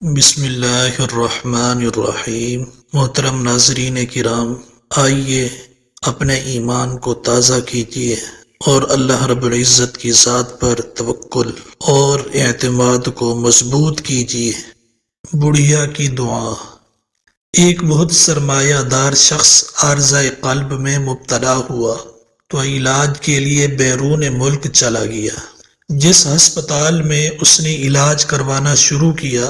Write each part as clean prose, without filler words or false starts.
بسم اللہ الرحمن الرحیم۔ محترم ناظرین کرام، آئیے اپنے ایمان کو تازہ کیجیے اور اللہ رب العزت کی ذات پر توکل اور اعتماد کو مضبوط کیجیے۔ بڑھیا کی دعا۔ ایک بہت سرمایہ دار شخص عارضہ قلب میں مبتلا ہوا تو علاج کے لیے بیرون ملک چلا گیا۔ جس ہسپتال میں اس نے علاج کروانا شروع کیا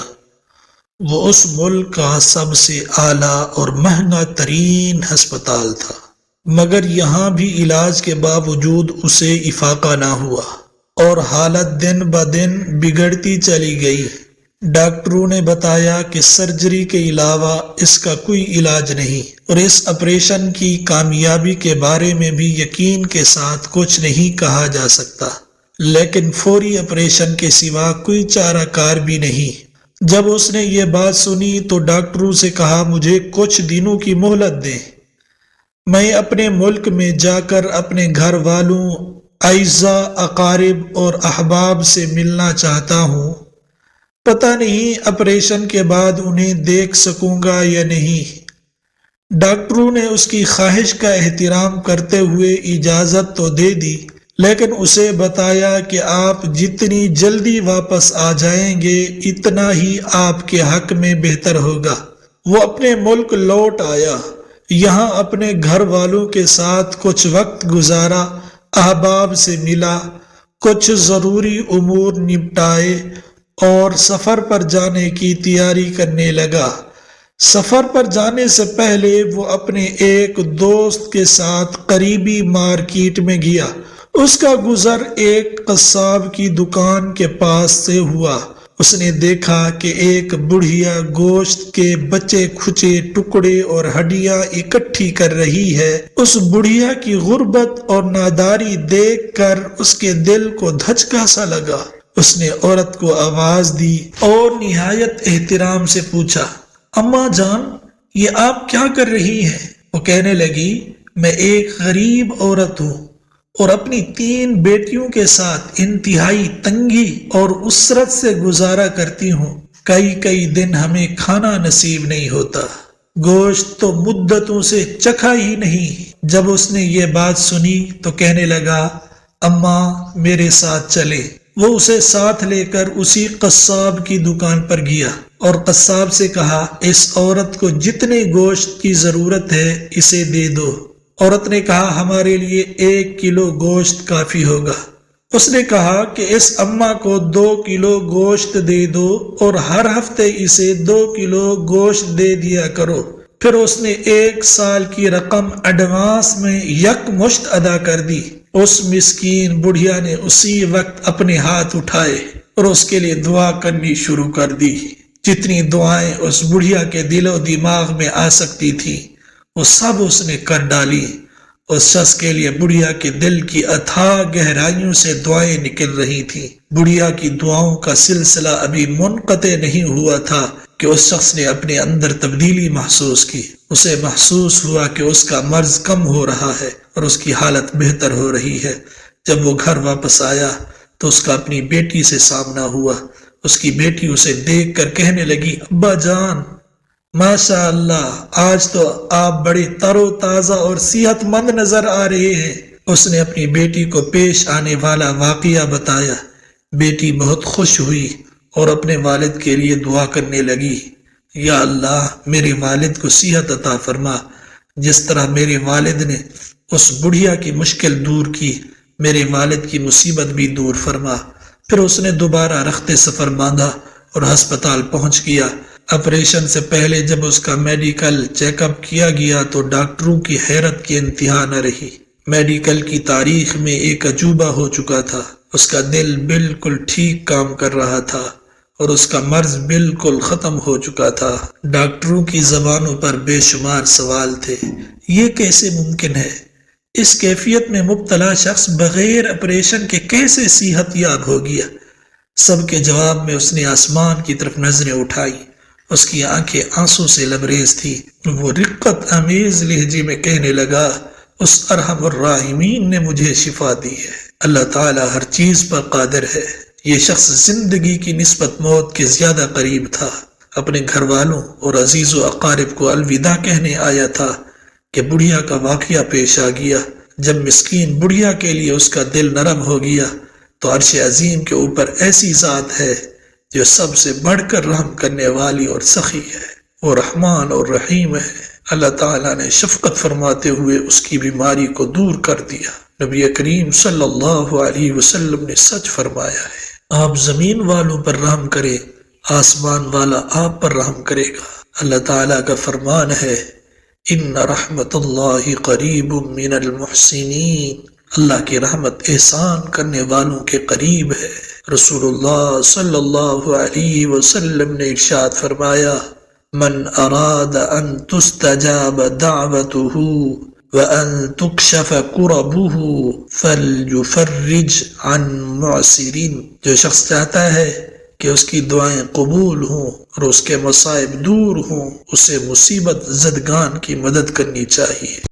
وہ اس ملک کا سب سے اعلیٰ اور مہنگا ترین ہسپتال تھا، مگر یہاں بھی علاج کے باوجود اسے افاقہ نہ ہوا اور حالت دن بدن بگڑتی چلی گئی۔ ڈاکٹروں نے بتایا کہ سرجری کے علاوہ اس کا کوئی علاج نہیں اور اس آپریشن کی کامیابی کے بارے میں بھی یقین کے ساتھ کچھ نہیں کہا جا سکتا، لیکن فوری آپریشن کے سوا کوئی چارہ کار بھی نہیں۔ جب اس نے یہ بات سنی تو ڈاکٹروں سے کہا، مجھے کچھ دنوں کی مہلت دیں، میں اپنے ملک میں جا کر اپنے گھر والوں، اعزاء، اقارب اور احباب سے ملنا چاہتا ہوں۔ پتہ نہیں آپریشن کے بعد انہیں دیکھ سکوں گا یا نہیں۔ ڈاکٹروں نے اس کی خواہش کا احترام کرتے ہوئے اجازت تو دے دی، لیکن اسے بتایا کہ آپ جتنی جلدی واپس آ جائیں گے اتنا ہی آپ کے حق میں بہتر ہوگا۔ وہ اپنے ملک لوٹ آیا، یہاں اپنے گھر والوں کے ساتھ کچھ وقت گزارا، احباب سے ملا، کچھ ضروری امور نپٹائے اور سفر پر جانے کی تیاری کرنے لگا۔ سفر پر جانے سے پہلے وہ اپنے ایک دوست کے ساتھ قریبی مارکیٹ میں گیا۔ اس کا گزر ایک قصاب کی دکان کے پاس سے ہوا۔ اس نے دیکھا کہ ایک بڑھیا گوشت کے بچے کھچے ٹکڑے اور ہڈیاں اکٹھی کر رہی ہے۔ اس بڑھیا کی غربت اور ناداری دیکھ کر اس کے دل کو دھچکا سا لگا۔ اس نے عورت کو آواز دی اور نہایت احترام سے پوچھا، اماں جان، یہ آپ کیا کر رہی ہیں؟ وہ کہنے لگی، میں ایک غریب عورت ہوں اور اپنی 3 بیٹیوں کے ساتھ انتہائی تنگی اور اسرت سے گزارا کرتی ہوں۔ کئی دن ہمیں کھانا نصیب نہیں ہوتا، گوشت تو مدتوں سے چکھا ہی نہیں۔ جب اس نے یہ بات سنی تو کہنے لگا، اماں میرے ساتھ چلے۔ وہ اسے ساتھ لے کر اسی قصاب کی دکان پر گیا اور قصاب سے کہا، اس عورت کو جتنے گوشت کی ضرورت ہے اسے دے دو۔ عورت نے کہا، ہمارے لیے 1 کلو گوشت کافی ہوگا۔ اس نے کہا کہ اس اماں کو 2 کلو گوشت دے دو اور ہر ہفتے اسے 2 کلو گوشت دے دیا کرو۔ پھر اس نے 1 سال کی رقم ایڈوانس میں یکمشت ادا کر دی۔ اس مسکین بڑھیا نے اسی وقت اپنے ہاتھ اٹھائے اور اس کے لیے دعا کرنی شروع کر دی۔ جتنی دعائیں اس بڑھیا کے دل و دماغ میں آ سکتی تھی وہ سب اس نے کر ڈالی۔ اس شخص کے لیے بڑھیا کے دل کی اتھاہ گہرائیوں سے دعائیں نکل رہی تھیں۔ بڑھیا کی دعاؤں کا سلسلہ ابھی منقطع نہیں ہوا تھا کہ اس شخص نے اپنے اندر تبدیلی محسوس کی۔ اسے محسوس ہوا کہ اس کا مرض کم ہو رہا ہے اور اس کی حالت بہتر ہو رہی ہے۔ جب وہ گھر واپس آیا تو اس کا اپنی بیٹی سے سامنا ہوا۔ اس کی بیٹی اسے دیکھ کر کہنے لگی، ابا جان، ماشاء اللہ، آج تو آپ بڑے تر و تازہ اور صحت مند نظر آ رہے ہیں۔ اس نے اپنی بیٹی کو پیش آنے والا واقعہ بتایا۔ بیٹی بہت خوش ہوئی اور اپنے والد کے لیے دعا کرنے لگی، یا اللہ میرے والد کو صحت عطا فرما، جس طرح میرے والد نے اس بڑھیا کی مشکل دور کی، میرے والد کی مصیبت بھی دور فرما۔ پھر اس نے دوبارہ رخت سفر باندھا اور ہسپتال پہنچ گیا۔ آپریشن سے پہلے جب اس کا میڈیکل چیک اپ کیا گیا تو ڈاکٹروں کی حیرت کی انتہا نہ رہی۔ میڈیکل کی تاریخ میں ایک عجوبہ ہو چکا تھا۔ اس کا دل بالکل ٹھیک کام کر رہا تھا اور اس کا مرض بالکل ختم ہو چکا تھا۔ ڈاکٹروں کی زبانوں پر بے شمار سوال تھے، یہ کیسے ممکن ہے؟ اس کیفیت میں مبتلا شخص بغیر آپریشن کے کیسے صحت یاب ہو گیا؟ سب کے جواب میں اس نے آسمان کی طرف نظریں اٹھائی۔ اس کی آنکھیں آنسو سے لبریز تھی۔ وہ رقت آمیز لہجے میں کہنے لگا، اس ارحم الراحمین نے مجھے شفا دی ہے۔ اللہ تعالی ہر چیز پر قادر ہے۔ یہ شخص زندگی کی نسبت موت کے زیادہ قریب تھا۔ اپنے گھر والوں اور عزیز و اقارب کو الوداع کہنے آیا تھا کہ بڑھیا کا واقعہ پیش آ گیا۔ جب مسکین بڑھیا کے لیے اس کا دل نرم ہو گیا تو عرش عظیم کے اوپر ایسی ذات ہے جو سب سے بڑھ کر رحم کرنے والی اور سخی ہے، وہ رحمان اور رحیم ہے۔ اللہ تعالیٰ نے شفقت فرماتے ہوئے اس کی بیماری کو دور کر دیا۔ نبی کریم صلی اللہ علیہ وسلم نے سچ فرمایا ہے، آپ زمین والوں پر رحم کریں، آسمان والا آپ پر رحم کرے گا۔ اللہ تعالیٰ کا فرمان ہے، ان رحمت اللہ قریب من المحسنین، اللہ کی رحمت احسان کرنے والوں کے قریب ہے۔ رسول اللہ صلی اللہ علیہ وسلم نے ارشاد فرمایا، من اراد ان تستجاب دعوته وان تکشف کربه فلیفرج عن معسر، جو شخص چاہتا ہے کہ اس کی دعائیں قبول ہوں اور اس کے مصائب دور ہوں، اسے مصیبت زدگان کی مدد کرنی چاہیے۔